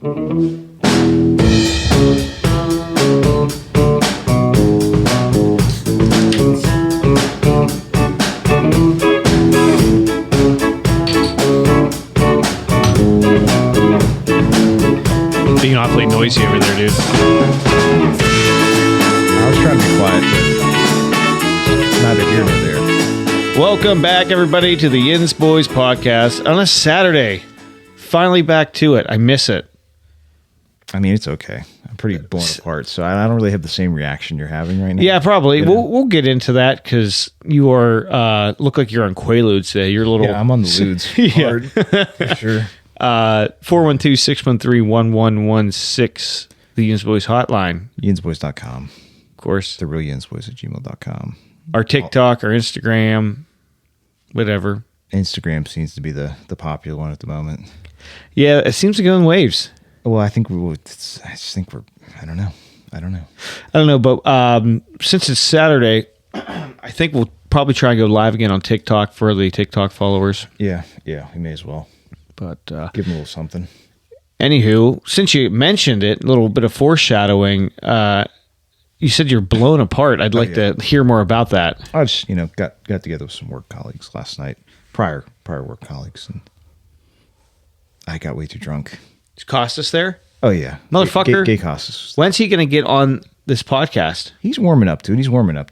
Being awfully noisy over there, dude. I was trying to be quiet, but neither here nor there. Welcome back, everybody, to the Yins Boys podcast on a Saturday. Finally back to it. I miss it. I mean, it's okay. I'm pretty blown apart, so I don't really have the same reaction you're having right now. Yeah, probably. You know? We'll get into that because you are look like you're on Quaaludes today. You're a little. Yeah, I'm on the Ludes hard, for sure. 412-613-1116, the Yins Boys hotline. Yinsboys.com. Of course. The real yinsboys@gmail.com. Our TikTok, our Instagram, whatever. Instagram seems to be the popular one at the moment. Yeah, it seems to go in waves. Well, I think I don't know. I don't know, but since it's Saturday, I think we'll probably try and go live again on TikTok for the TikTok followers. Yeah, we may as well. But give them a little something. Anywho, since you mentioned it, a little bit of foreshadowing, you said you're blown apart. I'd like to hear more about that. I just, got together with some work colleagues last night, prior work colleagues, and I got way too drunk. Is Costas there? Oh, yeah. Motherfucker. Gay Costas. When's he going to get on this podcast? He's warming up to it.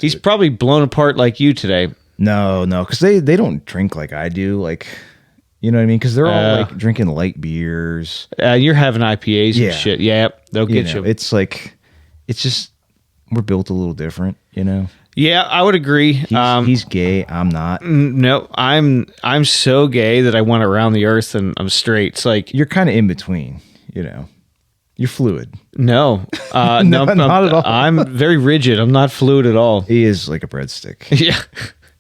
He's probably blown apart like you today. No, because they don't drink like I do. Like, you know what I mean? Because they're all like drinking light beers. You're having IPAs and shit. Yeah, they'll get you. It's like, it's just, we're built a little different, Yeah, I would agree. He's gay. I'm not. No, I'm so gay that I went around the earth and I'm straight. It's like you're kind of in between. You're fluid. No, no, not at all. I'm very rigid. I'm not fluid at all. He is like a breadstick. Yeah,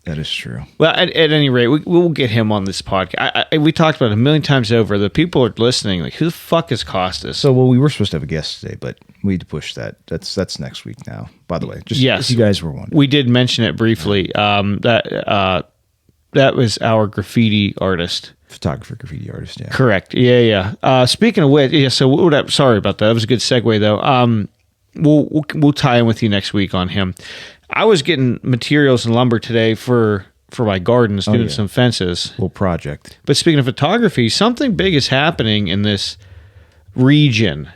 that is true. Well, at any rate, we'll get him on this podcast. We talked about it a million times over. The people are listening. Like, who the fuck is Costas? So, we were supposed to have a guest today, but we had to push that. That's next week now. By the way, just if you guys were wondering, we did mention it briefly. That was our graffiti artist. Photographer, graffiti artist, yeah. Correct. Yeah. Speaking of which, so sorry about that. That was a good segue, though. We'll tie in with you next week on him. I was getting materials and lumber today for my gardens, doing some fences. Little project. But speaking of photography, something big is happening in this region.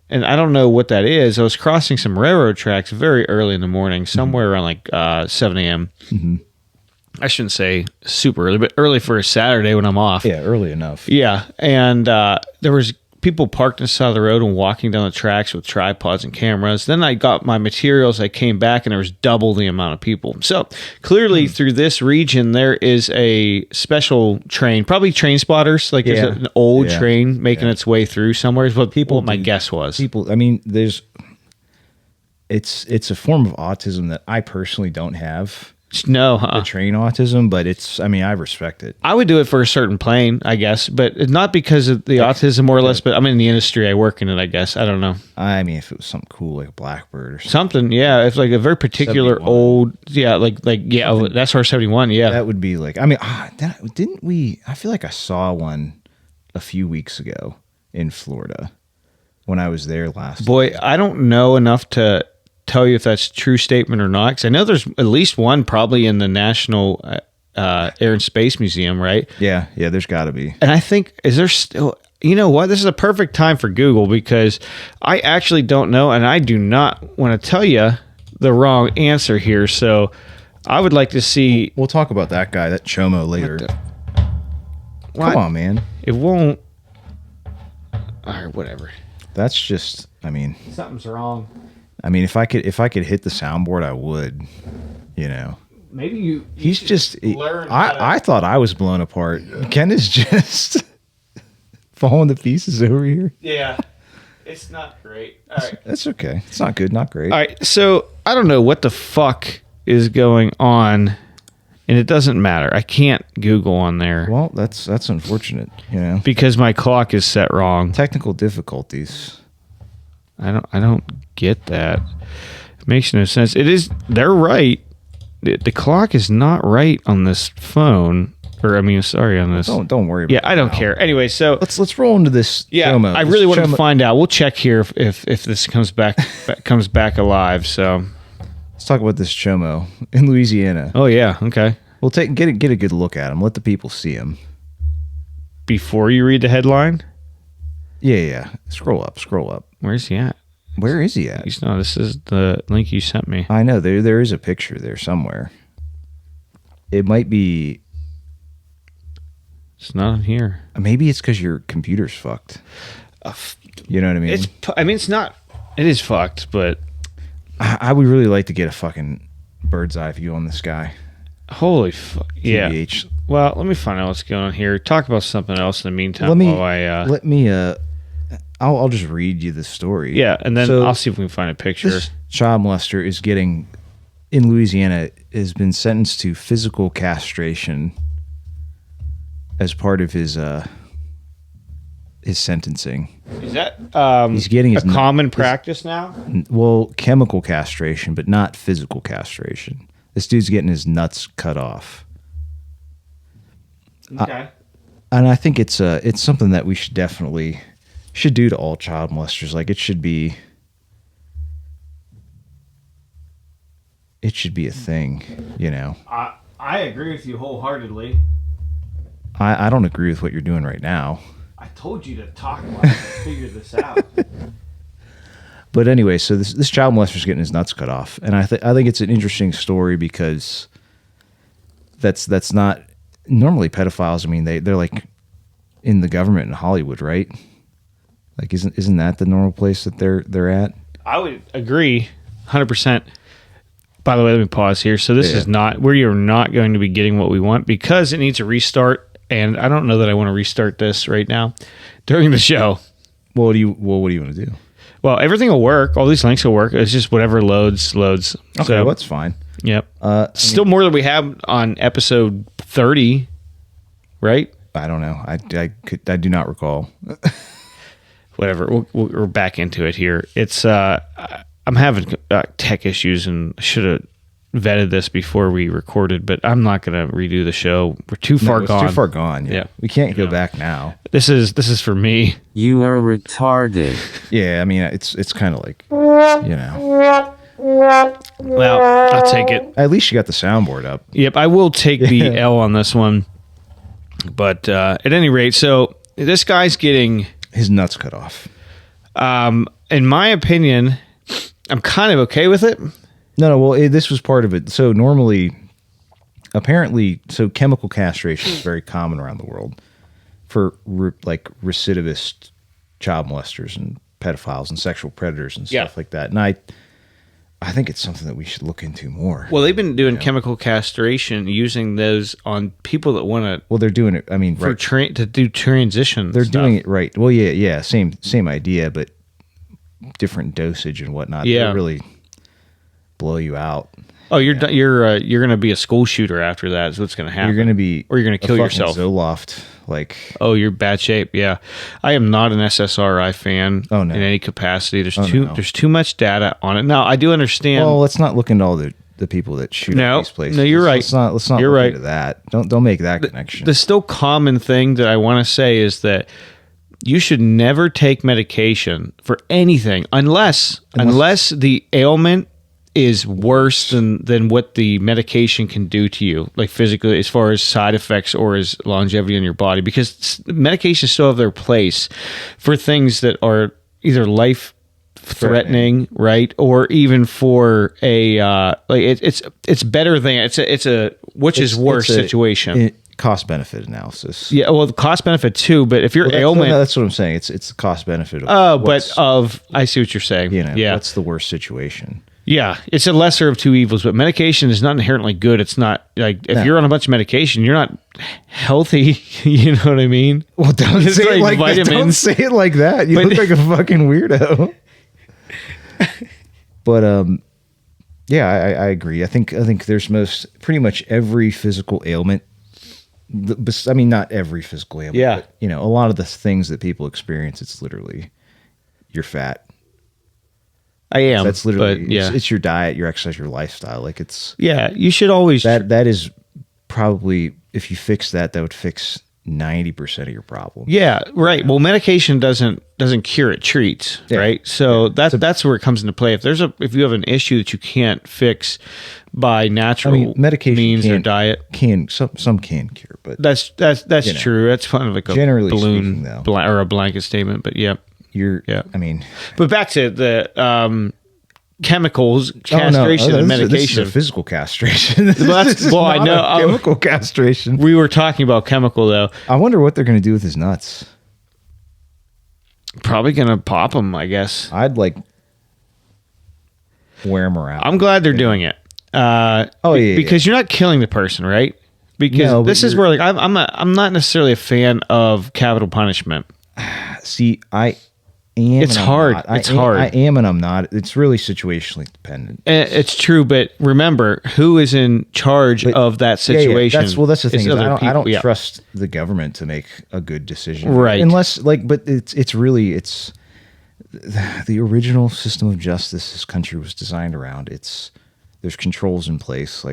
And I don't know what that is. I was crossing some railroad tracks very early in the morning, somewhere around like 7 a.m. Mm-hmm. I shouldn't say super early, but early for a Saturday when I'm off. Yeah, early enough. Yeah, and there was people parked on the side of the road and walking down the tracks with tripods and cameras. Then I got my materials. I came back, and there was double the amount of people. So clearly through this region, there is a special train, probably train spotters. Like there's an old train making its way through somewhere is what my guess was. People, I mean, it's a form of autism that I personally don't have. No, the train autism, but I respect it. I would do it for a certain plane, I guess, but not because of the autism, more or less. But I'm in the industry, I work in it, I guess. I don't know. I mean, if it was something cool like a Blackbird or something, yeah. It's like a very particular 71. Old, that's our 71, yeah. That would be like, I mean, didn't we? I feel like I saw one a few weeks ago in Florida when I was there last. Boy, I don't know enough to tell you if that's a true statement or not, because I know there's at least one probably in the National Air and Space Museum, right? Yeah, there's got to be. And I think, is there still, you know what, this is a perfect time for Google, because I actually don't know, and I do not want to tell you the wrong answer here, so I would like to see. We'll talk about that guy, that Chomo, later. Come on, man. It won't. All right, whatever. That's just, I mean. Something's wrong. I mean, if I could hit the soundboard, I would. Maybe you. He's just. I thought I was blown apart. Ken is just falling to pieces over here. Yeah, it's not great. All right, that's okay. It's not good, not great. All right, so I don't know what the fuck is going on, and it doesn't matter. I can't Google on there. Well, that's unfortunate, because my clock is set wrong. Technical difficulties. I don't get that. It makes no sense. They're right. The clock is not right on this phone. Or sorry on this. Don't worry about it. Yeah, I don't care. Anyway, so let's roll into this. Yeah, Chomo. I really want to find out. We'll check here if this comes back alive. So let's talk about this Chomo in Louisiana. Oh yeah, okay. We'll get a good look at him. Let the people see him before you read the headline. Yeah. Scroll up. Where's he at? Where is he at? This is the link you sent me. I know there is a picture there somewhere. It might be. It's not on here. Maybe it's because your computer's fucked. You know what I mean? It's not. It is fucked, but I would really like to get a fucking bird's eye view on this guy. Holy fuck! Yeah. TBH. Well, let me find out what's going on here. Talk about something else in the meantime. I'll just read you the story. Yeah, and then I'll see if we can find a picture. This child molester is getting in Louisiana has been sentenced to physical castration as part of his sentencing. Is that he's getting a common practice now? Well, chemical castration, but not physical castration. This dude's getting his nuts cut off. Okay. And I think it's something that we should do to all child molesters. Like it should be a thing, you know. I agree with you wholeheartedly. I don't agree with what you're doing right now. I told you to talk about it and figure this out. But anyway, so this child molester's getting his nuts cut off, and I think it's an interesting story because that's not normally pedophiles. I mean, they're like in the government in Hollywood, right? Like, isn't that the normal place that they're at? I would agree, 100%. By the way, let me pause here. So this is not we are not going to be getting what we want because it needs a restart. And I don't know that I want to restart this right now during the show. Well, what do you want to do? Well, everything will work. All these links will work. It's just whatever loads. Okay, so, that's fine. Yep. Still more than we have on episode 30, right? I don't know. I do not recall. Whatever. We're back into it here. It's I'm having tech issues, and I should have vetted this before we recorded, but I'm not going to redo the show. We're too far gone. Too far gone. Yeah. We can't go back now. This is for me. You are retarded. Yeah, I mean it's kind of like, you know. Well, I'll take it. At least you got the soundboard up. Yep, I will take the L on this one. But at any rate, so this guy's getting his nuts cut off. In my opinion, I'm kind of okay with it. No, well, this was part of it. So apparently, chemical castration is very common around the world for recidivist child molesters and pedophiles and sexual predators and stuff like that. And I think it's something that we should look into more. Well, they've been doing chemical castration, using those on people that want to. Well, they're doing it. I mean, to do transition. They're doing it right. Well, yeah, same idea, but different dosage and whatnot. Yeah, they really blow you out. Oh, you're going to be a school shooter after that. Is what's going to happen. You're going to be, or you're going to kill yourself. Zoloft, like. Oh, you're bad shape. Yeah, I am not an SSRI fan. Oh, no. In any capacity. There's too much data on it. Now I do understand. Well, let's not look into all the people that shoot at these places. No, you're right. Let's not look into that. Don't make that connection. The still common thing that I want to say is that you should never take medication for anything unless the ailment is worse than what the medication can do to you, like physically, as far as side effects or as longevity in your body, because medications still have their place for things that are either life threatening, right, or even for a it's better than it's a which is worse situation. Cost benefit analysis. Yeah, well, the cost benefit too, but if your ailment, that's what I'm saying. It's the cost benefit. I see what you're saying. You know, yeah, that's the worst situation. Yeah, it's a lesser of two evils, but medication is not inherently good. It's not like if you're on a bunch of medication, you're not healthy. You know what I mean? Well, don't say it like vitamins. Don't say it like that. You look like a fucking weirdo. But yeah, I agree. I think there's pretty much every physical ailment. I mean, not every physical ailment. Yeah, but, you know, a lot of the things that people experience, it's literally you're fat. I am. That's literally it's your diet, your exercise, your lifestyle. Like it's you should always that is probably if you fix that, that would fix 90% of your problem. Yeah, right. Well, medication doesn't cure, it treats, right? So that's where it comes into play. If you have an issue that you can't fix by natural medication means or diet, some can cure, but that's true. That's kind of like a generally balloon speaking, though, or a blanket statement. But but back to the chemicals, castration, and medication. This is a physical castration. I know. Chemical castration. We were talking about chemical, though. I wonder what they're going to do with his nuts. Probably going to pop them, I guess. I'd wear them around. I'm glad they're doing it. Because you're not killing the person, right? Because this is where I'm not necessarily a fan of capital punishment. See, it's hard. Hard. I am and I'm not. It's really situationally dependent. It's true, but remember, who is in charge of that situation? That's the thing. I don't trust the government to make a good decision, right? Unless, but it's the original system of justice this country was designed around. There's controls in place.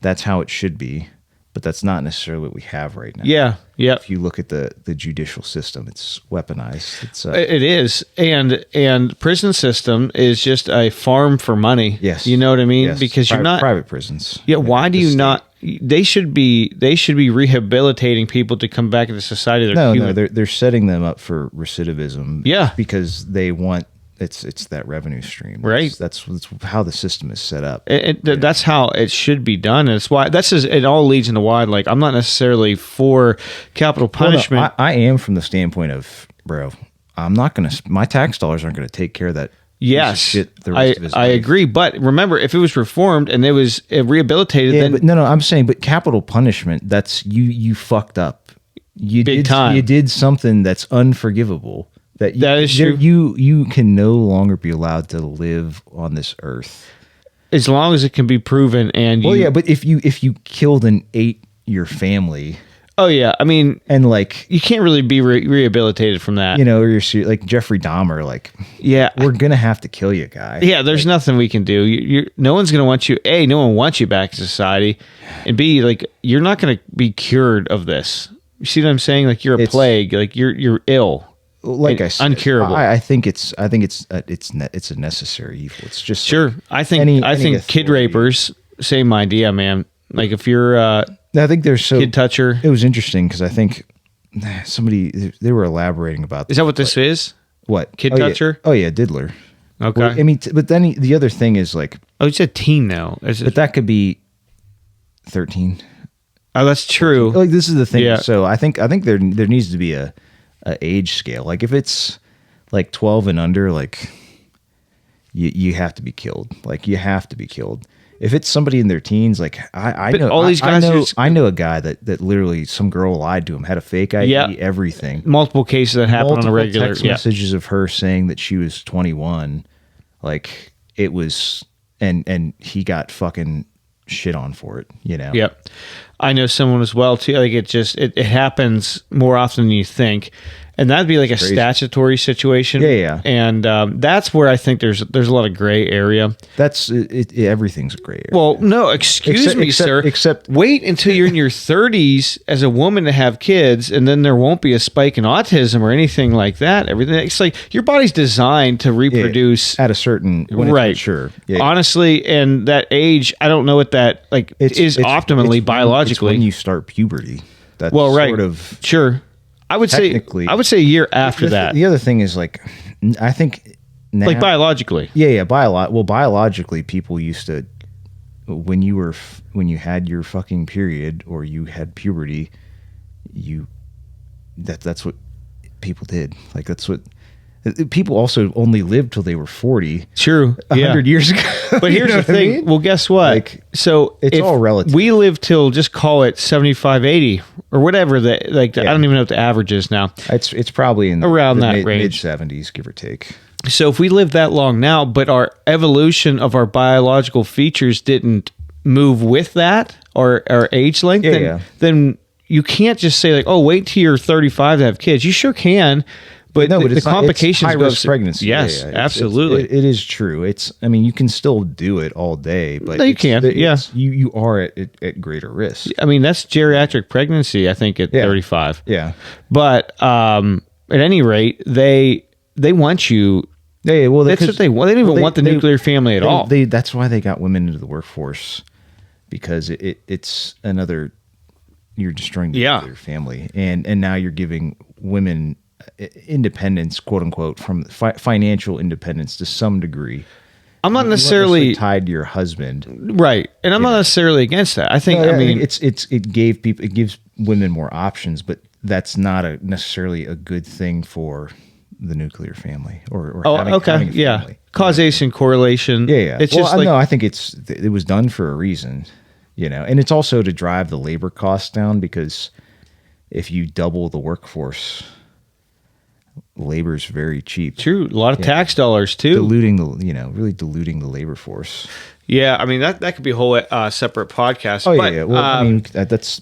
That's how it should be. But that's not necessarily what we have right now. Yeah. If you look at the judicial system, it's weaponized. It is, and prison system is just a farm for money. Yes, you know what I mean. Yes. Because you're not private prisons. Yeah. Why do you not? They should be rehabilitating people to come back into society. No, they're setting them up for recidivism. Yeah, because they want. It's that revenue stream, right? That's how the system is set up. That's how it should be done, and it's why it all leads into why. I'm not necessarily for capital punishment. Well, no, I am from the standpoint of, bro, I'm not gonna. My tax dollars aren't gonna take care of that. Yes, shit the rest of his I life. agree. But remember, if it was reformed and it was rehabilitated, then but no, I'm saying, but capital punishment. That's you fucked up. Big time. You did something that's unforgivable. That is true. You can no longer be allowed to live on this earth as long as it can be proven. And but if you killed and ate your family, and you can't really be rehabilitated from that. Or you're like Jeffrey Dahmer, we're gonna have to kill you, guy. Yeah, there's nothing we can do. No one's gonna want you. A, no one wants you back in society, and B, you're not gonna be cured of this. You see what I'm saying? You're a plague. You're ill. Like I said, uncurable. I think it's a necessary evil. It's just sure. I think kid rapers, same idea, man. If you're I think there's kid toucher. It was interesting because I think they were elaborating about this. Is that what this is? What kid toucher? Yeah. Oh yeah, diddler. Okay. Well, but then the other thing is you said teen now, but that could be 13. Oh, that's true. This is the thing. Yeah. So I think there needs to be a age scale. If it's 12 and under, you have to be killed. You have to be killed. If it's somebody in their teens, I know all these guys. I know a guy that literally some girl lied to him, had a fake ID, everything. Multiple cases that happen on a regular. Text messages of her saying that she was 21. It was, and he got fucking shit on for it. Yep. I know someone as well too. It happens more often than you think, and that'd be a statutory situation. Yeah. And that's where I think there's a lot of gray area. That's it. Everything's a gray area. Well, no, excuse me, sir. Except wait until you're in your 30s as a woman to have kids, and then there won't be a spike in autism or anything like that. Everything. It's your body's designed to reproduce at a certain right. Sure. Honestly, and that age, I don't know what that is optimally biologically. It's when you start puberty. That's right. Sort of sure. I would say a year after that. The other thing is I think now, biologically. Yeah. Biologically, people used to when you had your fucking period or you had puberty, that's what people did. That's what people also only lived till they were 40. True. 100 years ago. But here's the thing. I mean? Well, guess what? So it's all relative. We live till, just call it 75, 80 or whatever I don't even know what the average is now. It's probably in around that mid range. 70s, give or take. So if we live that long now, but our evolution of our biological features didn't move with that or our age length, then you can't just say wait till you're 35 to have kids. You sure can. But no, but the it's not, complications it's high risk pregnancy. Yes, It's- absolutely. it is true. I mean, you can still do it all day, but No, you can, yeah. You are at greater risk. I mean, that's geriatric pregnancy, I think, at 35. Yeah. But at any rate, they want you. Yeah, well, That's what they want. They don't even want the nuclear family at all. That's why they got women into the workforce, because it's another, you're destroying the nuclear family, and now you're giving women independence, quote unquote, from financial independence to some degree. I'm not You weren't necessarily tied to your husband, right, and I'm not necessarily against that. I think. No, I mean, it gives women more options, but that's not necessarily a good thing for the nuclear family or having a family. Causation, correlation. Yeah. It's just like, no, I think it was done for a reason, and it's also to drive the labor costs down, because if you double the workforce, labor's very cheap. true. A lot of tax dollars too. Diluting really diluting the labor force. Yeah, I mean that could be a whole separate podcast. Oh but, yeah. Well, I mean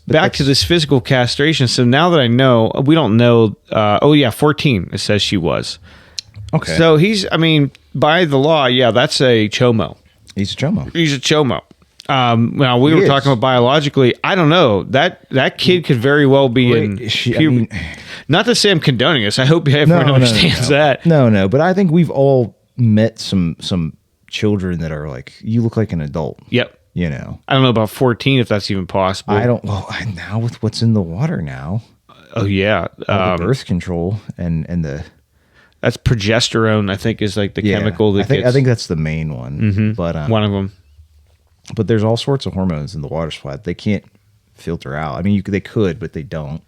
back to this physical castration. So now that I know, we don't know. 14. It says she was. Okay. So by the law, that's a chomo. He's a chomo. He's a chomo. Now we were talking about biologically. I don't know, that kid could very well be in puberty. Not to say I'm condoning this. I hope everyone understands that. No. But I think we've all met some children that are like, you look like an adult. Yep. You know. I don't know about 14 if that's even possible. I don't. Well, now with what's in the water now. Oh yeah. The birth control and the. That's progesterone, I think, is like the chemical that I think that's the main one. Mm-hmm. But one of them. But there's all sorts of hormones in the water supply that they can't filter out. I mean, they could, but they don't.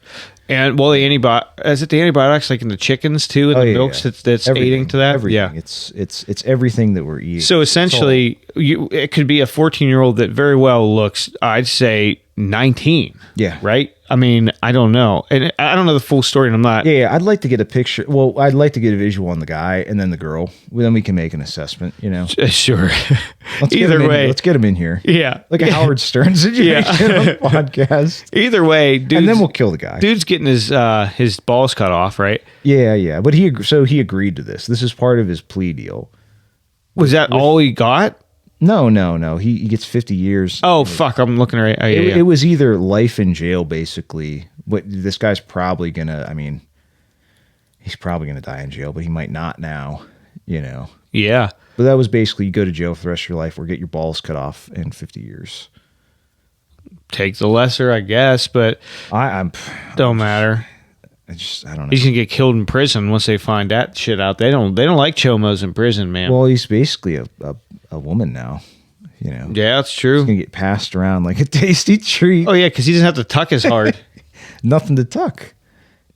And the antibiotics like in the chickens too, and the milks that's aiding to that? Everything. Yeah. It's everything that we're eating. So essentially, it could be a 14-year-old that very well looks, I'd say, 19. Yeah. Right? I mean, I don't know. And I don't know the full story, and I'm not. Yeah, I'd like to get a picture. Well, I'd like to get a visual on the guy and then the girl. Then we can make an assessment, Sure. Either way. Let's get him in here. Yeah. Like a Howard Stern situation on the podcast. Either way, and then we'll kill the guy. Dude's getting his balls cut off, right? Yeah. But he agreed to this. This is part of his plea deal. Was that all he got? No. He gets 50 years. Oh, fuck. I'm looking right. Oh, It was either life in jail, basically. But this guy's probably he's probably going to die in jail, but he might not now, Yeah. But that was basically, you go to jail for the rest of your life or get your balls cut off in 50 years. Take the lesser, I guess, but I'm don't matter. I don't know. He's gonna get killed in prison once they find that shit out. They don't like chomos in prison, man. Well, he's basically a woman now, Yeah, that's true. He's gonna get passed around like a tasty treat. Oh yeah, because he doesn't have to tuck as hard. Nothing to tuck.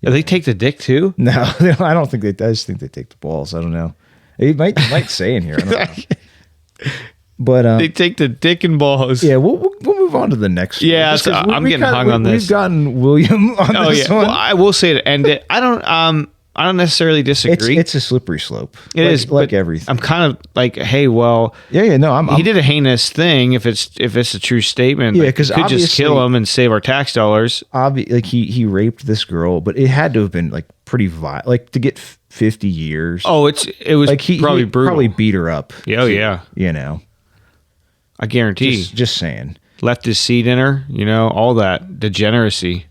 Do they take the dick too? No, I don't think they. I just think they take the balls. I don't know. It might say in here. I don't know. But they take the dick and balls. Yeah, we'll move on to the next one. Yeah, so I'm getting hung on this. We've gotten William on this one. Well, I will say to end it. I don't necessarily disagree. It's a slippery slope. It is like everything. I'm kind of like, hey, well, no, he did a heinous thing. If it's a true statement, yeah, because could just kill him and save our tax dollars. Like he raped this girl, but it had to have been like pretty violent. Like to get 50 years. Oh, it was like he probably brutal. Probably beat her up. Oh yeah, I guarantee. Just saying. Left his seed in her, all that degeneracy.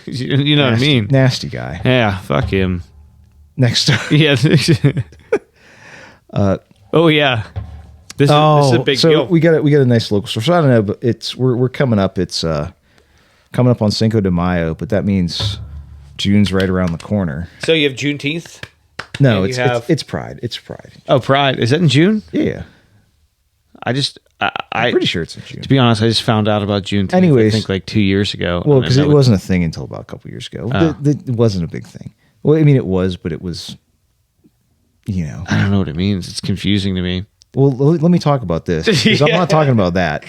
You know what I mean? Nasty guy. Yeah, fuck him. Next story. Yeah. Oh yeah. This is a big deal. we got a nice local store. So I don't know, but we're coming up. It's coming up on Cinco de Mayo, but that means June's right around the corner. So you have Juneteenth? No, it's Pride. It's Pride. Oh, Pride. Is that in June? Yeah. I'm pretty sure it's in June. To be honest, I just found out about Juneteenth. Anyways, I think like 2 years ago. Well, because it wasn't a thing until about a couple years ago. It wasn't a big thing. Well, I mean, it was, but it was, I don't know what it means. It's confusing to me. Well, let me talk about this, because I'm not talking about that.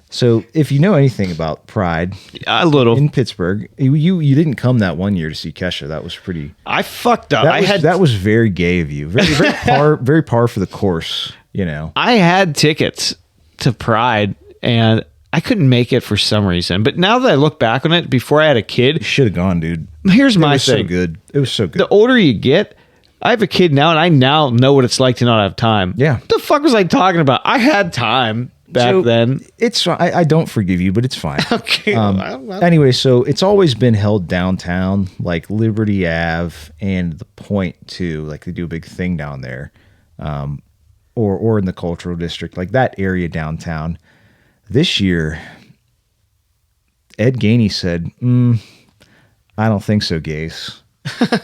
So if you know anything about Pride, a little in Pittsburgh, you didn't come that one year to see Kesha. That was pretty. I fucked up. That was very gay of you. Very par for the course. I had tickets to Pride, and I couldn't make it for some reason. But now that I look back on it, before I had a kid, Should have gone, dude. here's my It was thing. so good. It was so good. The older you get, I have a kid now, and I now know what it's like to not have time. Yeah. What the fuck was I talking about? I had time back So, then. It's I don't forgive you, but it's fine. Okay. Anyway, so it's always been held downtown, like Liberty Ave and the Point too. Like they do a big thing down there, or in the cultural district, like that area downtown. This year, Ed Gainey said, "I don't think so, gays.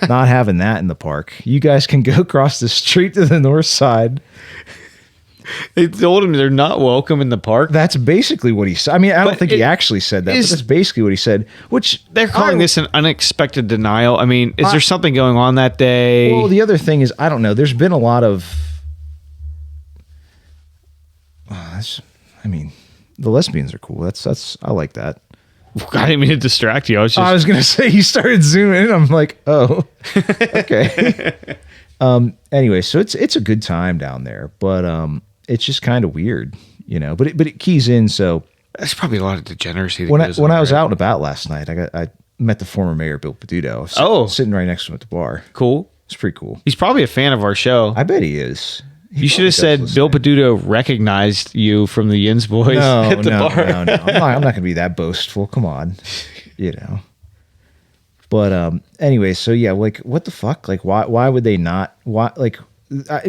Not having that in the park. You guys can go across the street to the north side." They told him they're not welcome in the park. That's basically what he said. I mean, I don't But think he it actually said that, but is- that's basically what he said. Which They're calling this an unexpected denial. I mean, is there something going on that day? Well, the other thing is, I don't know. There's been a lot of. I mean, the lesbians are cool. That's I like that. I didn't mean to distract you. I was just I was gonna say you started zooming in. I'm like, oh, okay. Anyway, so it's a good time down there, but it's just kind of weird, you know. But it keys in. So there's probably a lot of degeneracy. That when goes I on, was right? out and about last night, I met the former mayor Bill Peduto. Sitting right next to him at the bar. Cool. It's pretty cool. He's probably a fan of our show. I bet he is. He You should have probably does said listen. Bill Peduto recognized you from the Yins Boys No, at the no, bar. no. I'm not going to be that boastful. Come on, you know. But anyway, so yeah, like, what the fuck? Like, why would they not? Why, like,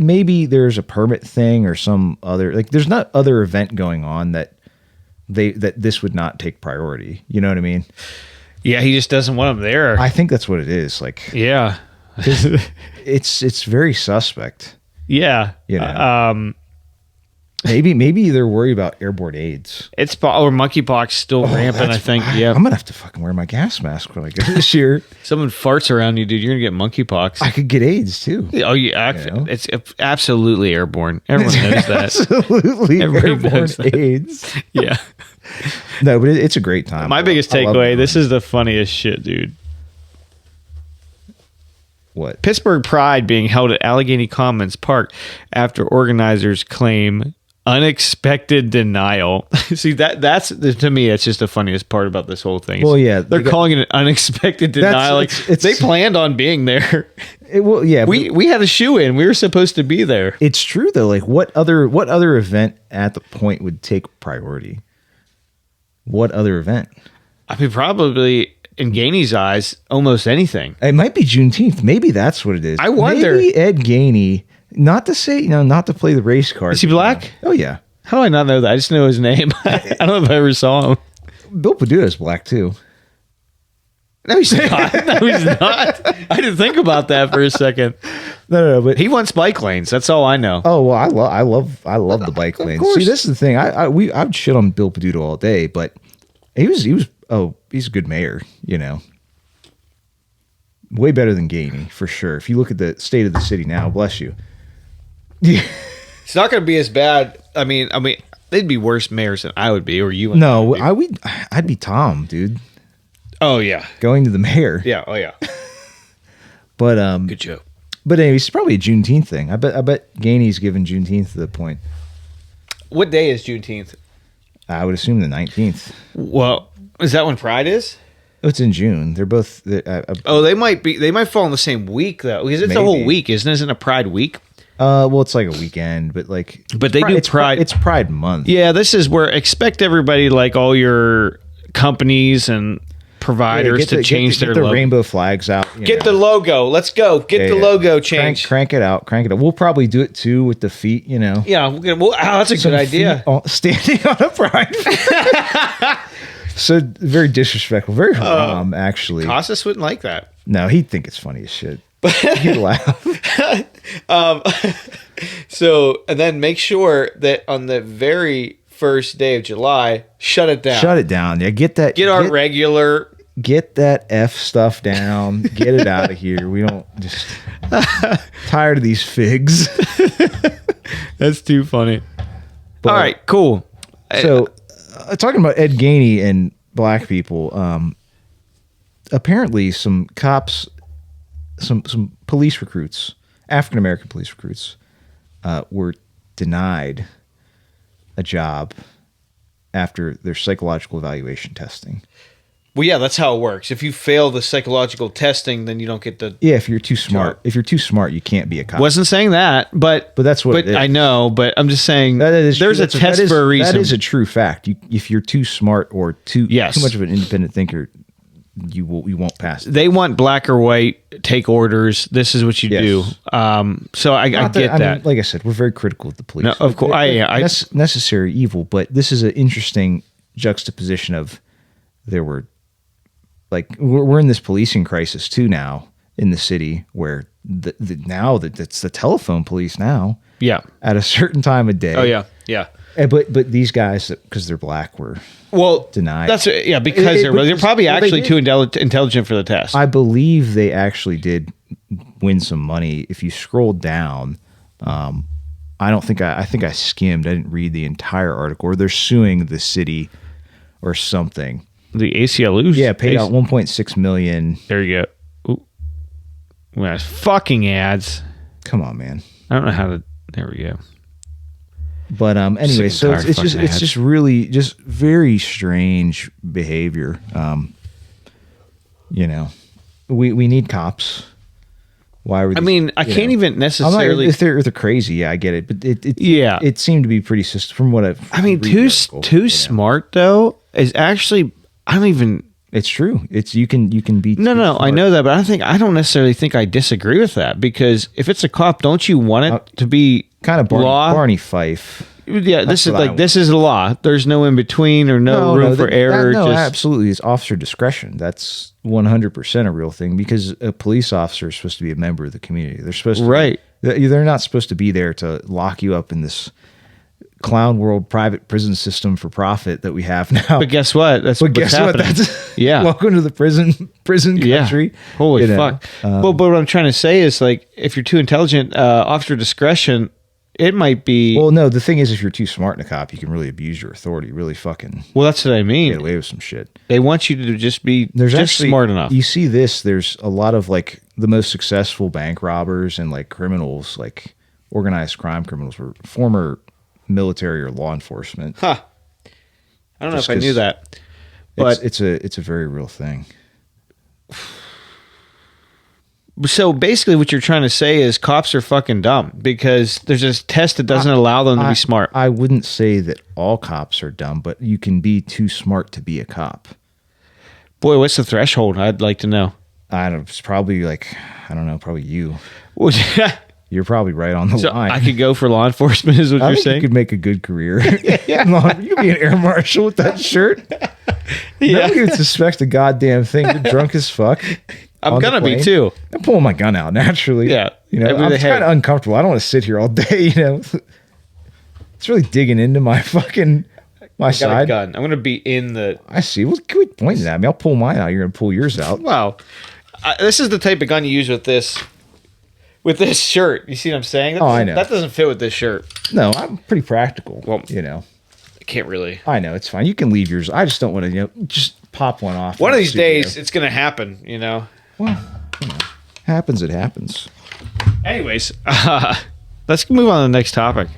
maybe there's a permit thing or some other, like, there's not other event going on that this would not take priority. You know what I mean? Yeah, he just doesn't want him there. I think that's what it is. Like, yeah. it's very suspect. Yeah. You know. Maybe they're worried about airborne AIDS. It's or monkeypox still rampant, I think. Yeah. I'm gonna have to fucking wear my gas mask when I go this year. Someone farts around you, dude. You're gonna get monkeypox. I could get AIDS too. Oh, yeah. You know? It's absolutely airborne. Everyone knows that. Absolutely Everybody airborne knows that. AIDS. Yeah. No, but it's a great time. My biggest I love takeaway, going. this is the funniest shit, dude. What? Pittsburgh Pride being held at Allegheny Commons Park after organizers claim unexpected denial. See, that's to me, it's just the funniest part about this whole thing. Well, yeah, they're calling it an unexpected denial. Like it's- they planned on being there. Well, yeah, We had a shoe in. We were supposed to be there. it's true though. Like, what other event at the Point would take priority? What other event? I mean, probably in Gainey's eyes, almost anything. It might be Juneteenth. Maybe that's what it is. I wonder- Maybe Ed Gainey. Not to say, not to play the race card. Is he black? Oh yeah. How do I not know that? I just know his name. I don't know if I ever saw him. Bill Peduto is black too. No, he's not. No, he's not. I didn't think about that for a second. No, but He wants bike lanes. That's all I know. oh well, I love the bike lanes. course. See, this is the thing. I would shit on Bill Peduto all day, but he's a good mayor. You know, way better than Gainey for sure. If you look at the state of the city now, bless you. Yeah. It's not going to be as bad. I mean, they'd be worse mayors than I would be, or you. And No, I would be. I'd be Tom, dude, Oh yeah, going to the mayor. yeah. Oh yeah. But Good joke. but anyway, it's probably a Juneteenth thing. I bet Gainey's given Juneteenth to the Point. What day is Juneteenth? I would assume the 19th. Well, is that when Pride is? Oh, it's in June. They're both. Oh, they might be. They might fall in the same week though, because it's a whole Maybe. week, isn't it? Isn't it a Pride week? Well, it's like a weekend, but like. But they do it's Pride. It's Pride Month. Yeah, this is where expect everybody, like all your companies and providers, to change their the logo. rainbow flags out. you Get know. the logo. Let's go. Get the Yeah. logo changed. Crank it out. Crank it out. We'll probably do it too with the feet. You know. Yeah, we're gonna, well, that's a Some good idea. feet standing on a pride. So very disrespectful. Very haram, actually. Costas wouldn't like that. No, he'd think it's funny as shit. He'd laugh. So, and then make sure that on the very first day of July, shut it down. Shut it down. Yeah, get that. Get our regular. Get that F stuff down. Get it out of here. We don't just tired of these figs. That's too funny. But- All right, cool. So, talking about Ed Gainey and black people, apparently some cops, some police recruits, African American police recruits, were denied a job after their psychological evaluation testing. Well, yeah, that's how it works. If you fail the psychological testing, then you don't get the. Yeah, if you're too smart. If you're too smart, you can't be a cop. Wasn't saying that, but that's what it is. I know, but I'm just saying there's true. a test for a reason. That is a true fact. If you're too smart or too much of an independent thinker, you won't pass it. They want black or white, take orders. This is what you do. So I get that. I mean, like I said, we're very critical of the police. No, of course, necessary evil, but this is an interesting juxtaposition of there were. Like we're in this policing crisis too now in the city where it's the telephone police now. Yeah. At a certain time of day. Oh yeah, yeah. But these guys, because they're black, were denied. That's because they're probably actually too intelligent for the test. I believe they actually did win some money. If you scroll down, I think I skimmed. I didn't read the entire article. Or they're suing the city or something. The ACLU? Paid out $1.6 million. There you go. Ooh. Well, fucking ads. Come on, man. I don't know how to. There we go. But anyway, so it's just really just very strange behavior. We need cops. Why were? I can't even necessarily. If they're crazy, yeah, I get it. But it seemed to be pretty system from what too smart though is actually. I don't even. It's true. It's you can be. No. I know that, but I don't necessarily think I disagree with that because if it's a cop, don't you want it to be kind of Barney Fife? Yeah, this is the law. There's no in between or no room for error. Absolutely, it's officer discretion. That's 100% a real thing because a police officer is supposed to be a member of the community. They're supposed to they're not supposed to be there to lock you up in this clown world private prison system for profit that we have now. But guess what? That's happening. Welcome to the prison country. Yeah. Holy fuck. But what I'm trying to say is like if you're too intelligent, officer discretion, it might be. Well, no, the thing is if you're too smart in a cop, you can really abuse your authority, really fucking. Well, that's what I mean. Get away with some shit. They want you to just be smart enough. You see this, there's a lot of like the most successful bank robbers and like criminals, like organized crime criminals were former military or law enforcement. I don't know if I knew that, but it's a very real thing. So basically what you're trying to say is cops are fucking dumb because there's this test that doesn't allow them to be smart. I wouldn't say that all cops are dumb, but you can be too smart to be a cop. Boy, what's the threshold? I'd like to know. It's probably probably you. You're probably right on the line. I could go for law enforcement is what you're saying? You could make a good career. You could be an air marshal with that shirt. Nobody would suspect a goddamn thing. You're drunk as fuck. I'm going to be too. I'm pulling my gun out naturally. Yeah. I'm kind of uncomfortable. I don't want to sit here all day, It's really digging into my fucking side. Gun. I'm going to be in the... I see. Well, quit pointing at me. I'll pull mine out. You're going to pull yours out. Wow. This is the type of gun you use with this shirt. You see what I'm saying? I know. That doesn't fit with this shirt. No, I'm pretty practical. Well, I can't really. I know, it's fine. You can leave yours. I just don't want to, just pop one off. One of these days, it's going to happen, Well, happens, it happens. Anyways, let's move on to the next topic.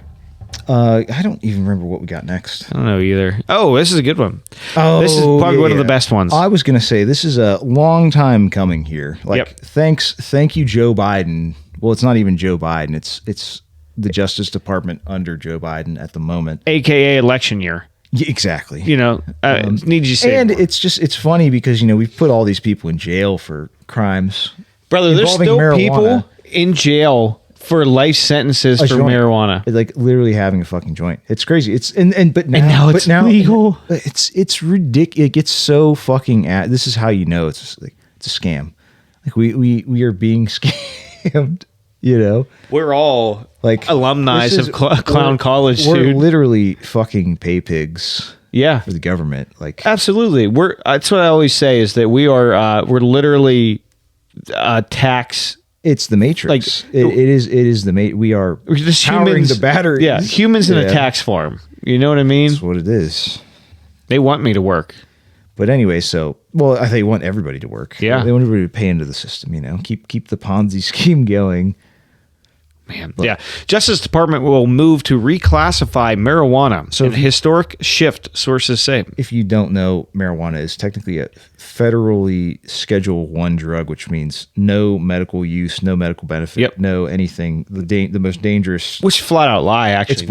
I don't even remember what we got next. I don't know either. Oh, this is a good one. Oh, this is probably one of the best ones. I was going to say, this is a long time coming here. Thank you, Joe Biden. Well, it's not even Joe Biden. It's the Justice Department under Joe Biden at the moment. AKA election year. Yeah, exactly. Need you say and more. it's funny because, we've put all these people in jail for crimes. Brother, there's still marijuana. People in jail for life sentences for marijuana. Like literally having a fucking joint. It's crazy. But now it's legal. It's ridiculous. It gets so fucking this is how you know it's a scam. Like we are being scammed, We're all like alumni of Clown College, we're dude. Literally fucking pay pigs. Yeah. For the government. Like absolutely. That's what I always say is that we're literally tax. It's the Matrix. It is the Matrix. We're just powering humans, the batteries. Yeah, humans in a tax farm. You know what I mean? That's what it is. They want me to work. But anyway, I think they want everybody to work. Yeah. They want everybody to pay into the system, Keep the Ponzi scheme going. Man, yeah. Justice Department will move to reclassify marijuana. So, a historic shift, sources say. If you don't know, marijuana is technically a federally Schedule I drug, which means no medical use, no medical benefit, no anything. The most dangerous, which flat out lie. Actually, it's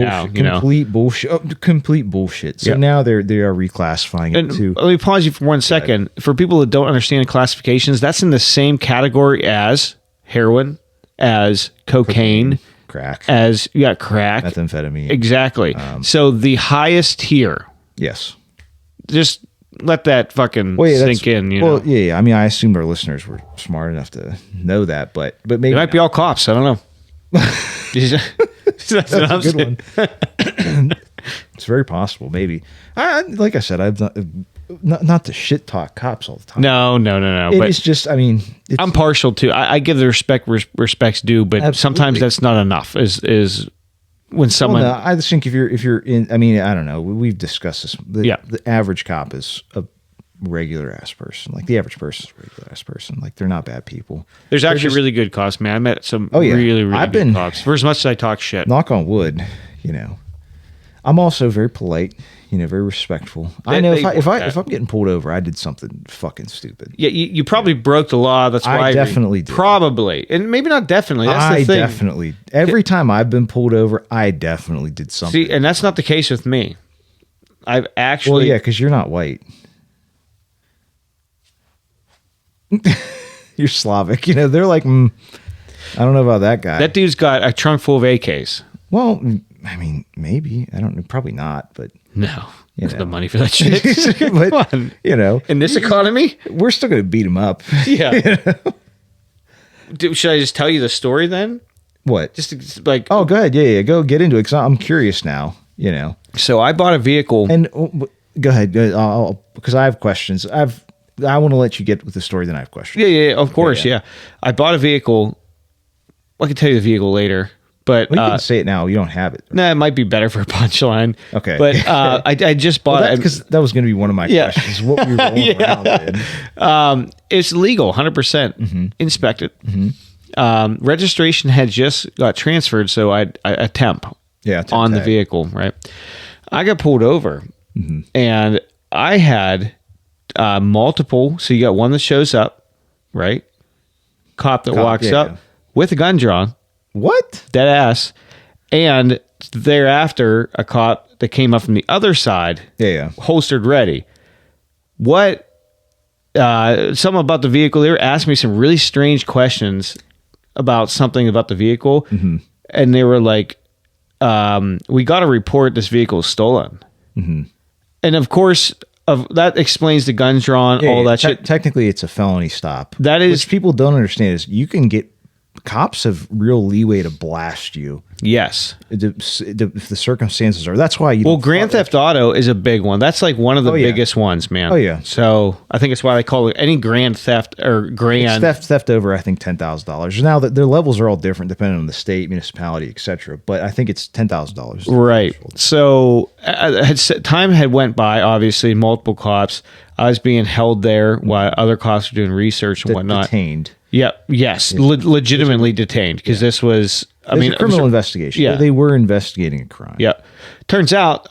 bullshit. Complete bullshit. So now they are reclassifying it to. Let me pause you for 1 second. For people that don't understand classifications, that's in the same category as heroin, as cocaine, crack, as crack, methamphetamine. Exactly. So the highest tier. Yes. Just let that fucking sink in. You know? Yeah. I mean, I assumed our listeners were smart enough to know that, but maybe they might be all cops. I don't know. That's a good one. It's very possible. Maybe. Like I said, I've not to shit talk cops all the time. No. It's just, I mean, I'm partial to. I give the respect's due, but absolutely. Sometimes that's not enough. Is when someone. Well, no, I just think if you're in, I mean, I don't know. We've discussed this. The average cop is a regular ass person. Like the average person is a regular ass person. Like they're not bad people. There's actually really good cops, man. I met some really good cops. For as much as I talk shit, knock on wood, I'm also very polite. Very respectful. I know if I'm getting pulled over, I did something fucking stupid. Yeah, you probably broke the law. That's why I definitely did. Probably, and maybe not definitely. That's the thing. Definitely. Every time I've been pulled over, I definitely did something. See, and that's not the case with me. I've actually. Well, yeah, because you're not white. You're Slavic. They're like, I don't know about that guy. That dude's got a trunk full of AKs. Well, I mean, maybe. I don't know. Probably not, but. No. There's no money for that shit. But, come on. In this economy? We're still going to beat him up. Yeah. Should I just tell you the story then? What? Just like. Oh, go ahead. Yeah. Go get into it because I'm curious now, So I bought a vehicle. And go ahead. Because I have questions. I want to let you get with the story, then I have questions. Yeah, of course. Yeah. I bought a vehicle. I can tell you the vehicle later. But you can say it now. You don't have it. Nah, it might be better for a punchline. Okay. But I just bought it. Because that was going to be one of my questions. What we were rolling around in. It's legal, 100% inspected. Registration had just got transferred, so I temp on the vehicle, right? I got pulled over, and I had multiple. So you got one that shows up, right? Cop that walks up with a gun drawn. What? Dead ass. And thereafter, a cop that came up from the other side, holstered ready. What? Something about the vehicle. They were asking me some really strange questions about something about the vehicle. And they were like, we got to report this vehicle is stolen. And of course, that explains the guns drawn, all that shit. Technically, it's a felony stop. That is. Which people don't understand is you can get. Cops have real leeway to blast you. Yes. If the circumstances are. That's why you. Well, Grand Theft Auto is a big one. That's like one of the biggest ones, man. Oh, yeah. So I think it's why they call it any grand theft or grand. It's theft over, I think, $10,000. Now, their levels are all different depending on the state, municipality, etc. But I think it's $10,000. Right. So time had went by, obviously, multiple cops. I was being held there while other cops were doing research and whatnot. Detained. Yeah. Yes. Legitimately detained because this was. I mean, a criminal investigation. Yeah. They were investigating a crime. Yeah. Turns out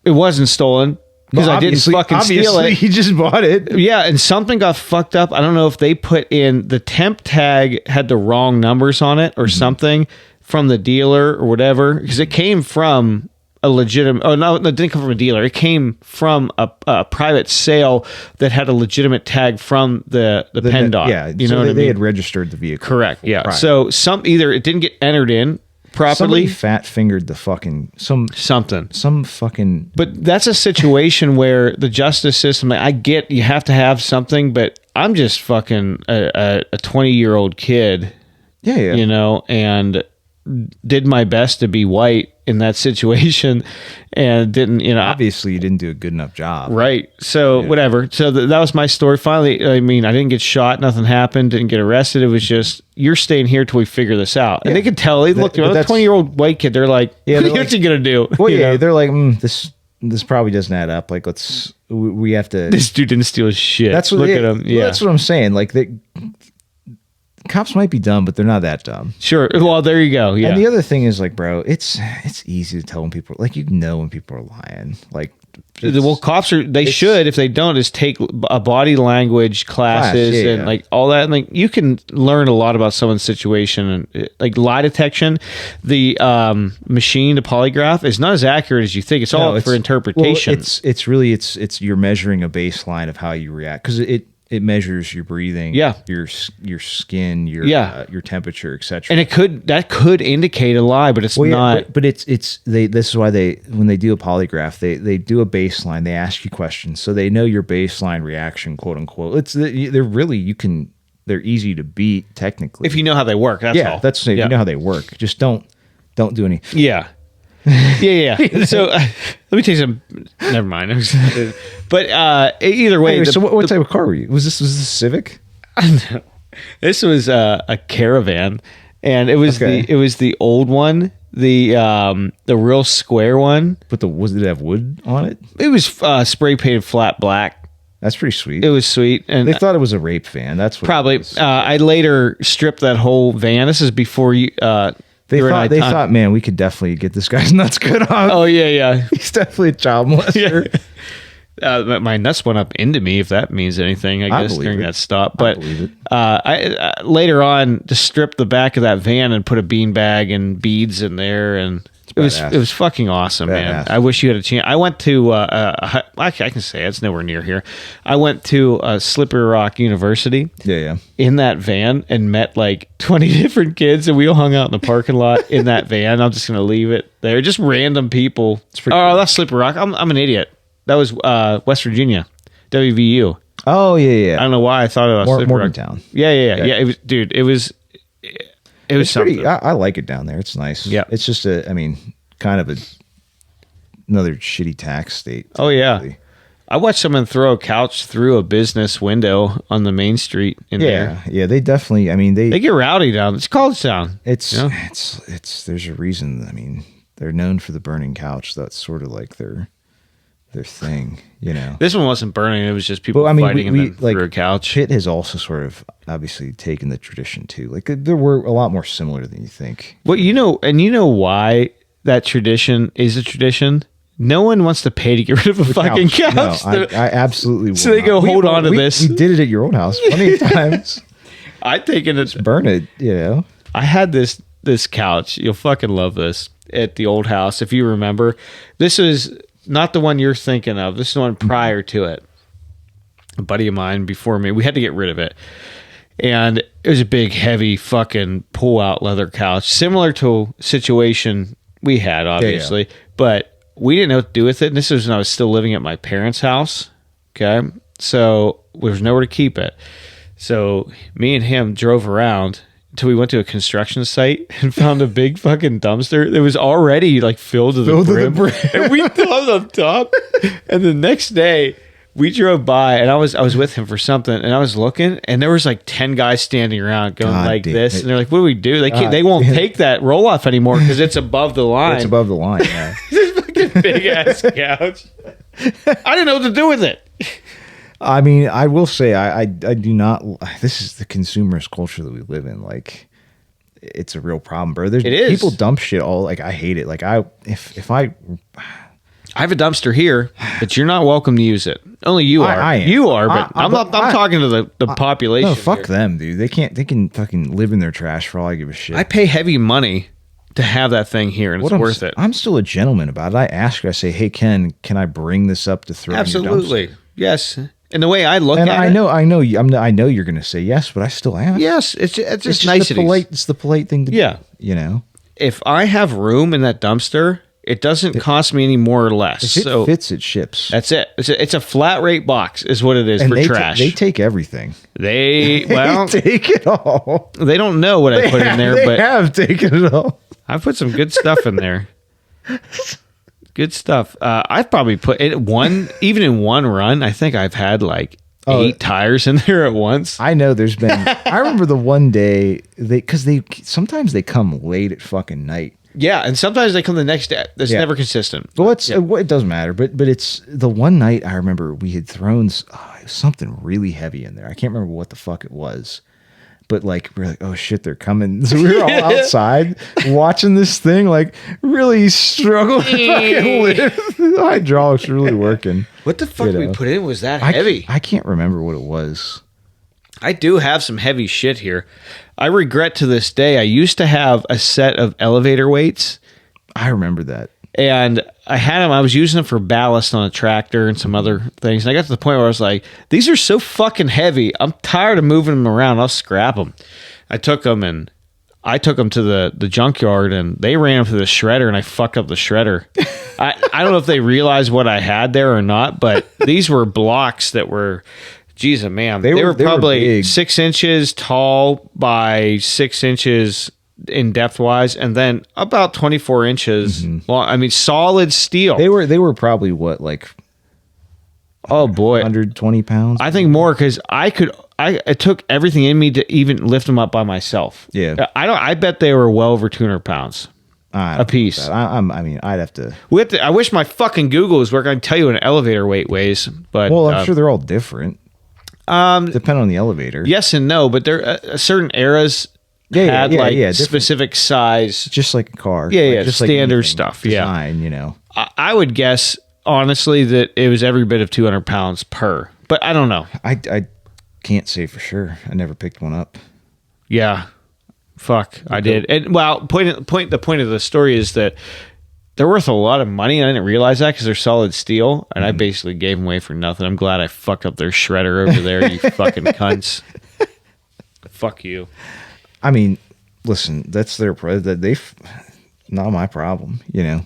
it wasn't stolen because I didn't fucking steal it. He just bought it. Yeah. And something got fucked up. I don't know if they put in the temp tag had the wrong numbers on it or something from the dealer or whatever because it came from a legitimate. Oh no, it didn't come from a dealer. It came from a private sale that had a legitimate tag from the PennDOT. Yeah, you know what I mean? They had registered the vehicle. Correct. Yeah. Prior. So either it didn't get entered in properly. Somebody fat fingered the fucking some fucking. But that's a situation where the justice system. Like, I get you have to have something, but I'm just fucking a 20-year-old kid. Yeah. And did my best to be white in that situation and didn't, obviously you didn't do a good enough job. Right. So whatever. So that was my story. Finally, I mean, I didn't get shot. Nothing happened. Didn't get arrested. It was just, you're staying here till we figure this out. And they could tell, look, a 20-year-old white kid, they're like, what are you going to do? Well, they're like, this probably doesn't add up. Like, we have to. This dude didn't steal his shit. Look at him. Yeah. Well, that's what I'm saying. Like, cops might be dumb, but they're not that dumb. Sure. Well, there you go. Yeah. And the other thing is like, bro, it's easy to tell when people like when people are lying. Like, well, cops are. They should. If they don't, is take a body language classes and like all that. And like you can learn a lot about someone's situation and like lie detection. The machine, the polygraph, is not as accurate as you think. It's all for interpretation. Well, it's really you're measuring a baseline of how you react because it measures your breathing, your skin, your temperature, etc. And that could indicate a lie, but it's not. But this is why when they do a polygraph, they do a baseline. They ask you questions, so they know your baseline reaction, quote unquote. They're easy to beat technically if you know how they work. That's all. If you know how they work. Just don't do any. Yeah. Yeah. So let me tell you some. Never mind. But either way. Anyway, so what type of car were you? Was this a Civic? No. This was a Caravan, and it was the old one, the real square one. But did it have wood on it? It was spray painted flat black. That's pretty sweet. It was sweet, and they thought it was a rape van. That's what probably. I later stripped that whole van. This is before you. They thought, man, we could definitely get this guy's nuts cut off. Oh, yeah. He's definitely a child molester. Yeah. My nuts went up into me, if that means anything, I guess, during that stop. But I later on just stripped the back of that van and put a beanbag and beads in there, and it was fucking awesome, man. I wish you had a chance. I went to I can say it's nowhere near here. I went to Slippery Rock University. Yeah. In that van and met like 20 different kids, and we all hung out in the parking lot in that van. I'm just gonna leave it there. Just random people. Cool. That's Slippery Rock. I'm an idiot. That was West Virginia, WVU. Oh yeah. I don't know why I thought it was Morgantown. Yeah. It was, dude. It was something. Pretty, I like it down there. It's nice. Yeah. It's just kind of another shitty tax state. Oh yeah. I watched someone throw a couch through a business window on the main street there. Yeah, they definitely. They get rowdy down. It's college town. It's there's a reason. They're known for the burning couch. That's sort of like their thing. This one wasn't burning. It was just people fighting and then through a couch. Pitt has also sort of obviously taken the tradition too. Like there were a lot more similar than you think. Well, why that tradition is a tradition. No one wants to pay to get rid of a fucking couch. No, I absolutely will. So they go, hold on to this. We did it at your old house plenty of times. I'd taken it. Just burn it, I had this couch. You'll fucking love this at the old house. If you remember, this is not the one you're thinking of. This is the one prior to it. A buddy of mine before me, we had to get rid of it. And it was a big, heavy fucking pull-out leather couch. Similar to a situation we had, obviously. Yeah. But we didn't know what to do with it. And this was when I was still living at my parents' house. Okay. So there was nowhere to keep it. So me and him drove around until we went to a construction site and found a big fucking dumpster that was already like filled to the brim. And we threw it on top. And the next day we drove by and I was with him for something and I was looking and there was like 10 guys standing around going this. And they're like, what do we do? They won't take that roll off anymore because it's above the line. It's above the line, yeah. This fucking big ass couch. I didn't know what to do with it. I will say I do not. This is the consumerist culture that we live in. Like, it's a real problem, bro. It is. People dump shit all. Like, I hate it. Like, I have a dumpster here, but you're not welcome to use it. Only you are. I am. You are, but I'm talking to the population. No, fuck them, dude. They can fucking live in their trash for all I give a shit. I pay heavy money to have that thing here, and it's worth it. I'm still a gentleman about it. I ask her. I say, hey, Ken, can I bring this up to throw? Absolutely, in your dumpster? Yes. And the way I look at it, I know you're going to say yes, but I still ask. Yes, it's just niceties. It's the polite thing to do. If I have room in that dumpster, it doesn't cost me any more or less. If it fits, it ships. That's it. It's a flat rate box, is what it is for trash. They take everything. They take it all. They don't know what I put in there, but they have taken it all. I put some good stuff in there. Good stuff. I've probably put it even in one run. I think I've had like 8 tires in there at once. I know there's been. I remember the one day because sometimes they come late at fucking night. Yeah, and sometimes they come the next day. That's never consistent. Well, it doesn't matter. But it's the one night I remember we had thrown something really heavy in there. I can't remember what the fuck it was. but like we're like, oh shit, they're coming. So we were all outside watching this thing, like really struggling to fucking live. The hydraulics really working. What the fuck You we know. put in was that heavy? I can't remember what it was. I do have some heavy shit here. I regret to this day, I used to have a set of elevator weights, I remember that. and I had them. I was using them for ballast on a tractor and some other things. And I got to the point where I was like, these are so fucking heavy. I'm tired of moving them around. I'll scrap them. I took them to the junkyard, and they ran them through the shredder, and I fucked up the shredder. I don't know if they realized what I had there or not, but these were blocks that were, geez, man, they were probably big. 6 inches tall by 6 inches in depth wise, and then about 24 inches long. I mean, solid steel. They were probably what, like Oh boy, 120 pounds? I think more, because it took everything in me to even lift them up by myself. Yeah. I bet they were well over 200 pounds a piece. I mean, I'd have to. I wish my fucking Google was working. I can tell you what an elevator weight weighs, but Well, I'm sure they're all different. Depending on the elevator. yes and no. But there certain eras had different. specific size. Just like a car. Yeah, Like, yeah, just like standard anything. stuff, yeah. Design, you know. I would guess honestly that it was every bit of 200 pounds per, but I don't know. I can't say for sure. I never picked one up. Yeah, fuck, I did. And well, the point of the story is that they're worth a lot of money, and I didn't realize that because they're solid steel, and I basically gave them away for nothing. I'm glad I fucked up their shredder over there, you fucking cunts. Fuck you. I mean, listen, that's their not my problem, you know.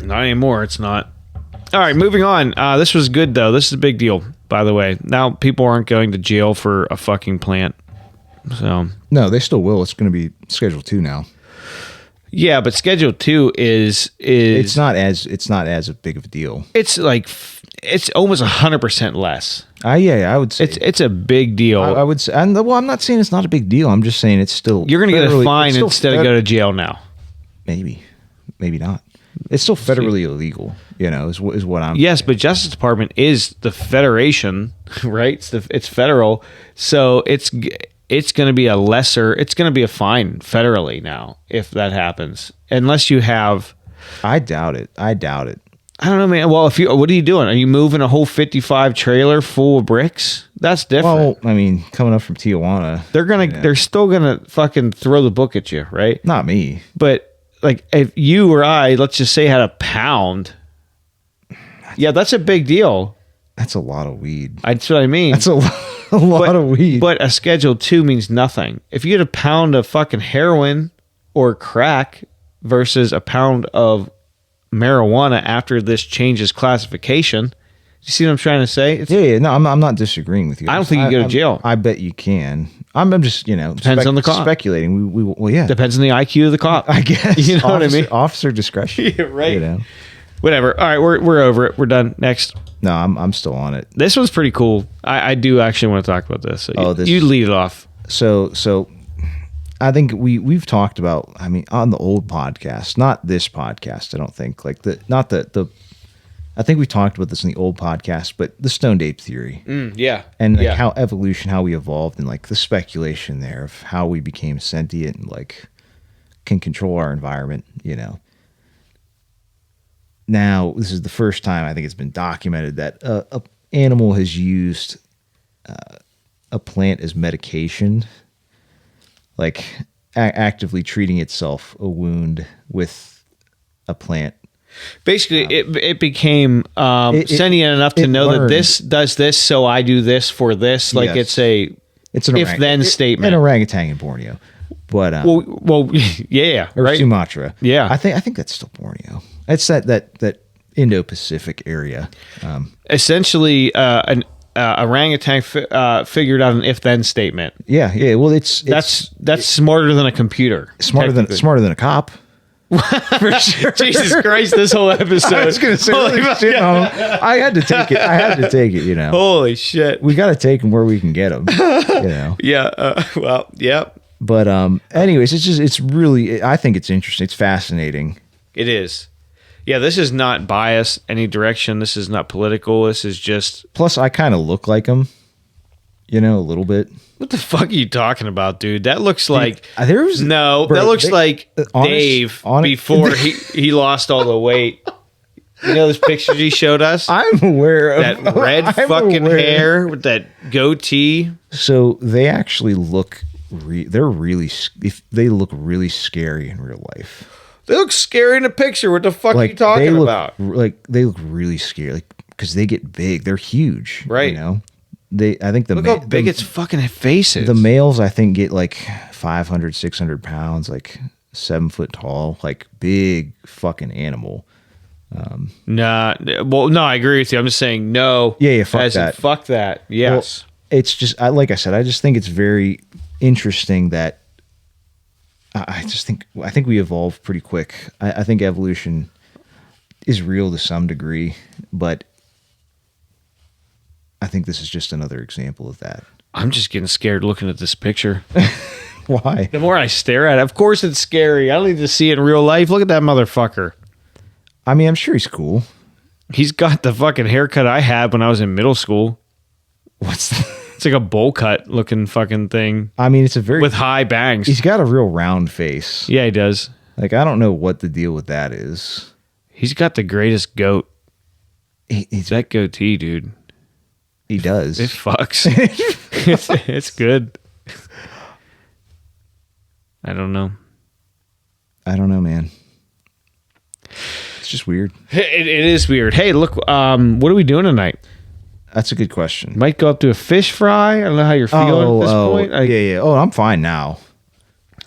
Not anymore. It's not. All right, moving on. This was good though. This is a big deal, by the way. Now people aren't going to jail for a fucking plant. So No, they still will. It's going to be Schedule 2 now. yeah, but Schedule 2 is It's not as big of a deal. it's like it's almost 100% less. Yeah, I would say It's a big deal. I would say, and well, I'm not saying it's not a big deal. I'm just saying it's still. You're going to get a federally- fine it's still instead of go to jail now. maybe not. It's still federally illegal. You know, is what I'm. Yes, but Justice Department is the federation, right? It's federal, so it's going to be a lesser. It's going to be a fine federally now if that happens, unless you have. I doubt it. I don't know, man. Well, what are you doing? Are you moving a whole 55 trailer full of bricks? That's different. Well, I mean, coming up from Tijuana, They're still gonna fucking throw the book at you, right? not me. But like, if you or I, let's just say, had a pound, yeah, that's a big deal. That's a lot of weed. That's what I mean. That's a lot of weed. But a Schedule 2 means nothing. If you get a pound of fucking heroin or crack versus a pound of marijuana after this changes classification, you see what I'm trying to say? yeah. No, I'm not disagreeing with you. I don't think you go to jail. I bet you can. I'm just Depends on the cop. speculating. Well, yeah. Depends on the IQ of the cop. I guess. You know what I mean? Officer discretion. Yeah, right. You know. Whatever. All right, we're over it. We're done. Next. No, I'm still on it. This one's pretty cool. I do actually want to talk about this. So this- you lead it off. So I think we've talked about, I mean, on the old podcast, not this podcast, I don't think. Like I think we talked about this in the old podcast, but the stoned ape theory. Yeah. And like yeah. how evolution, how we evolved, and like the speculation there of how we became sentient and like can control our environment, you know. Now, this is the first time I think it's been documented that a animal has used a plant as medication, like actively treating itself a wound with a plant. Basically, it became sentient enough to it know learned. that this does this, so I do this for this. Like Yes. it's an if-then statement. An orangutan in Borneo, but Well, yeah, or right. Sumatra. Yeah. I think that's still Borneo. It's that Indo-Pacific area. Essentially, an orangutan figured out an if-then statement. Yeah. Well, it's That's smarter than a computer. smarter than a cop. For sure. Jesus Christ! This whole episode. I was going to say, Holy really shit on him. I had to take it. You know, Holy shit! we got to take them where we can get them. You know. Yeah. Well. Yeah. But anyways, it's really, I think it's interesting. It's fascinating. It is. Yeah. This is not biased any direction. This is not political. This is just. Plus, I kind of look like them. You know, a little bit. What the fuck are you talking about, dude? That looks like There's no. bro, that looks they- like honest- Dave honest- before he lost all the weight. You know those pictures he showed us? I'm aware of That red I'm fucking aware. hair with that goatee. So they actually look. They're really. They look really scary in real life. They look scary in the picture. What the fuck are you talking they look, about? Like they look really scary. Like because they get big. They're huge. Right. You know. I think Look how big its fucking face is. the males I think get like 500, 600 pounds, like 7 foot tall, like big fucking animal. Nah. Well, no, I agree with you. I'm just saying no. Yeah, fuck as in that. fuck that. Yes. Well, it's just like I said, I just think it's very interesting that I think we evolved pretty quick. I think evolution is real to some degree, but I think this is just another example of that. I'm just getting scared looking at this picture. Why? The more I stare at it, of course it's scary. I don't need to see it in real life. Look at that motherfucker. I mean, I'm sure he's cool. He's got the fucking haircut I had when I was in middle school. What's It's like a bowl cut looking fucking thing I mean, it's a very with high bangs. he's got a real round face. Yeah, he does. Like I don't know what the deal with that is. He's got the greatest goat. He's That goatee, dude. He does. It fucks. it's good. I don't know. I don't know, man. It's just weird. It is weird. Hey, look, what are we doing tonight? That's a good question. Might go up to a fish fry. I don't know how you're feeling at this point. Yeah. Oh, I'm fine now.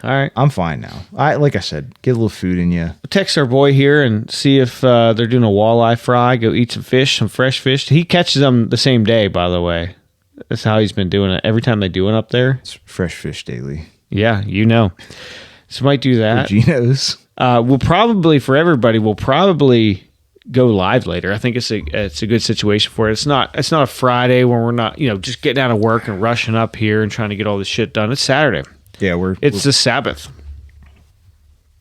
All right. I'm fine now. Like I said, get a little food in you. Text our boy here and see if they're doing a walleye fry. Go eat some fish, some fresh fish. He catches them the same day, by the way. That's how he's been doing it. Every time they do it up there. It's fresh fish daily. Yeah, you know. So might do that. Geno's. We'll probably, for everybody, we'll probably go live later. I think it's a good situation for it. It's not a Friday when we're not, just getting out of work and rushing up here and trying to get all this shit done. It's Saturday. Yeah, It's the Sabbath.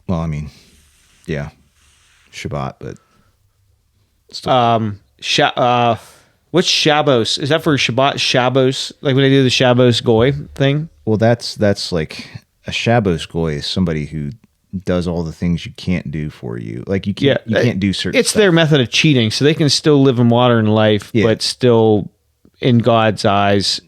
Well, I mean, yeah, Shabbat, but still. What's Shabbos? Is that for Shabbat? Shabbos, like when they do the Shabbos Goy thing? Well, that's like a Shabbos goy is somebody who does all the things you can't do for you. Like you can't do certain. It's stuff. their method of cheating, so they can still live a modern life, but still, in God's eyes,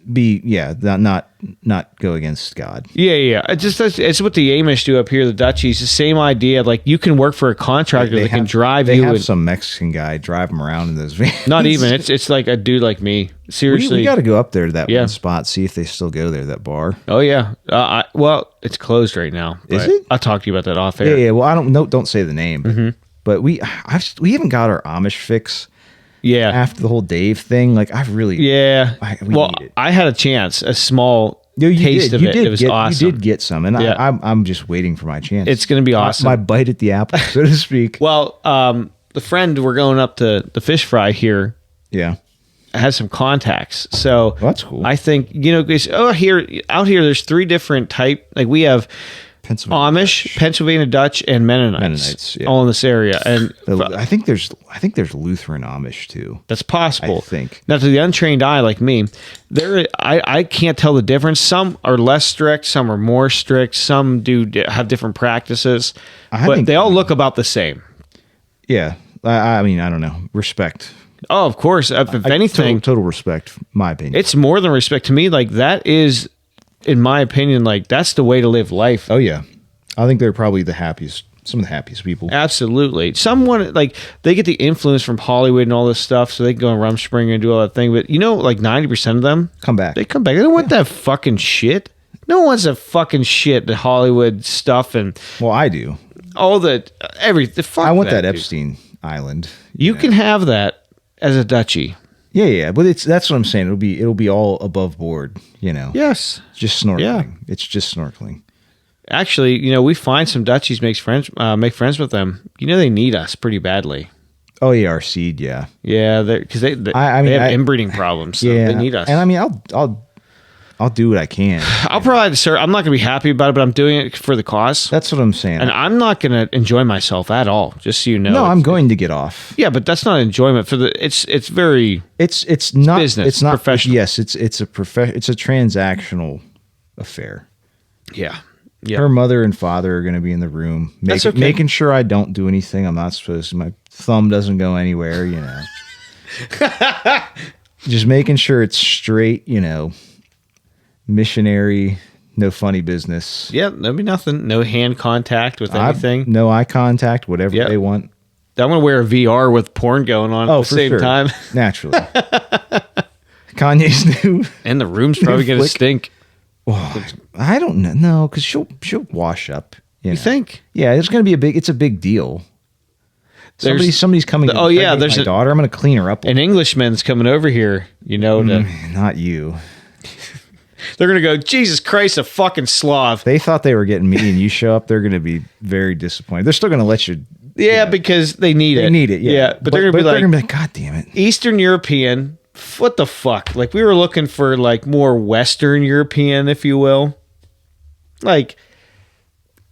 not go against God. Yeah. It's what the Amish do up here, the Dutchies. The same idea. Like you can work for a contractor that can drive They you. have some Mexican guy drive them around in those vans. Not even. It's like a dude like me. Seriously, we got to go up there to that Yeah. one spot, see if they still go there. That bar. Oh yeah. Well, it's closed right now. Is but it? I'll talk to you about that off air. Yeah. Well, don't say the name. But we haven't got our Amish fix Yeah. after the whole Dave thing. Like I've really Yeah. we Well, need it. I had a chance, a small No, you taste did. of You it. did It was get, awesome. You did get some, and Yeah. I'm just waiting for my chance. It's going to be awesome. My bite at the apple, so to speak. Well, the friend we're going up to the fish fry here Yeah. has some contacts. So Well, that's cool. I think, out here there's three different type. Like we have Pennsylvania Amish, Pennsylvania Dutch, and Mennonites, Mennonites, yeah. all in this area. And I think there's Lutheran Amish too. that's possible. I think. Now, to the untrained eye like me, I can't tell the difference. Some are less strict, some are more strict, some do have different practices, but think- they all look about the same. Yeah. I mean, I don't know. Respect. Oh, of course. If anything, total respect. My opinion. it's more than respect to me. Like that is, in my opinion, like that's the way to live life. Oh yeah. I think they're probably some of the happiest people. Absolutely. Someone like they get the influence from Hollywood and all this stuff, so they can go in Rumspringa and do all that thing. But like 90% of them Come back. They come back. They don't want that fucking shit. No one wants that fucking shit, the Hollywood stuff and Well, I do. all the fuck. I want that dude. Epstein Island. You can have that as a duchy. Yeah, but that's what I'm saying. It'll be all above board, Yes. Just snorkeling. Yeah. It's just snorkeling. Actually, we find some duchies make friends with them. They need us pretty badly. Oh yeah, our seed, yeah. Yeah, because they I mean, have inbreeding problems. So they need us. And I mean, I'll I'll do what I can. I'll provide sir. I'm not going to be happy about it, but I'm doing it for the cause. That's what I'm saying. And I'm not going to enjoy myself at all. Just so you know. No, I'm going to get off. Yeah, but that's not enjoyment for the. It's very. It's not business. It's not professional. Yes, it's a it's a transactional affair. Yeah. Yeah. Her mother and father are going to be in the room, That's okay. making sure I don't do anything I'm not supposed to. My thumb doesn't go anywhere, Just making sure it's straight, missionary, no funny business. Yeah, there'll be nothing. No hand contact with anything. No eye contact, whatever Yep. they want. I'm going to wear a VR with porn going on at the for same sure. time. Naturally. Kanye's new. And the room's probably going to Flick. stink. Oh, I don't know. No, because she'll wash up. You think? Yeah, it's going to be it's a big deal. There's- Somebody's coming. Oh, yeah, impregnate there's my daughter. I'm going to clean her up. An Englishman's coming over here, to, Not you. they're going to go, Jesus Christ, a fucking Slav. They thought they were getting me, and you show up. They're going to be very disappointed. They're still going to let you. Yeah, because they need it. They need it. Yeah, but they're going to be like, God damn it. Eastern European. What the fuck? Like, we were looking for, like, more Western European, if you will. Like,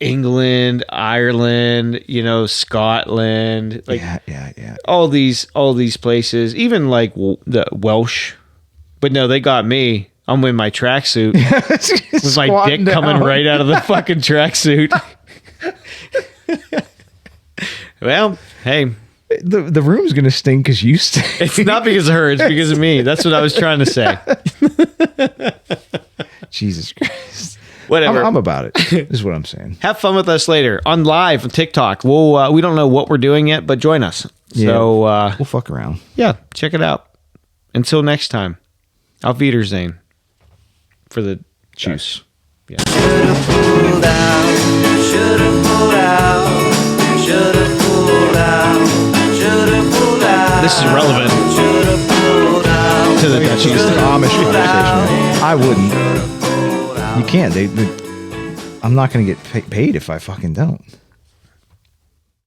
England, Ireland, Scotland. Like, Yeah. all these places, even like the Welsh, but no, they got me. I'm in my tracksuit with my dick Squatting coming down. right out of the fucking tracksuit. Well, hey, The room's going to stink because you stink. it's not because of her; it's because of me. That's what I was trying to say. Jesus Christ. Whatever. I'm about it. Is what I'm saying. Have fun with us later on live on TikTok. We don't know what we're doing yet, but join us. So We'll fuck around. yeah, check it out. Until next time, Auf Wiedersehen for the Juice. Yeah. Should've pulled out, should've pulled out, should've pulled out, should've pulled out. This is relevant Should've pulled out. to the It's Dutchies. just an Amish conversation. Right? I wouldn't. You can't. I'm not going to get paid if I fucking don't.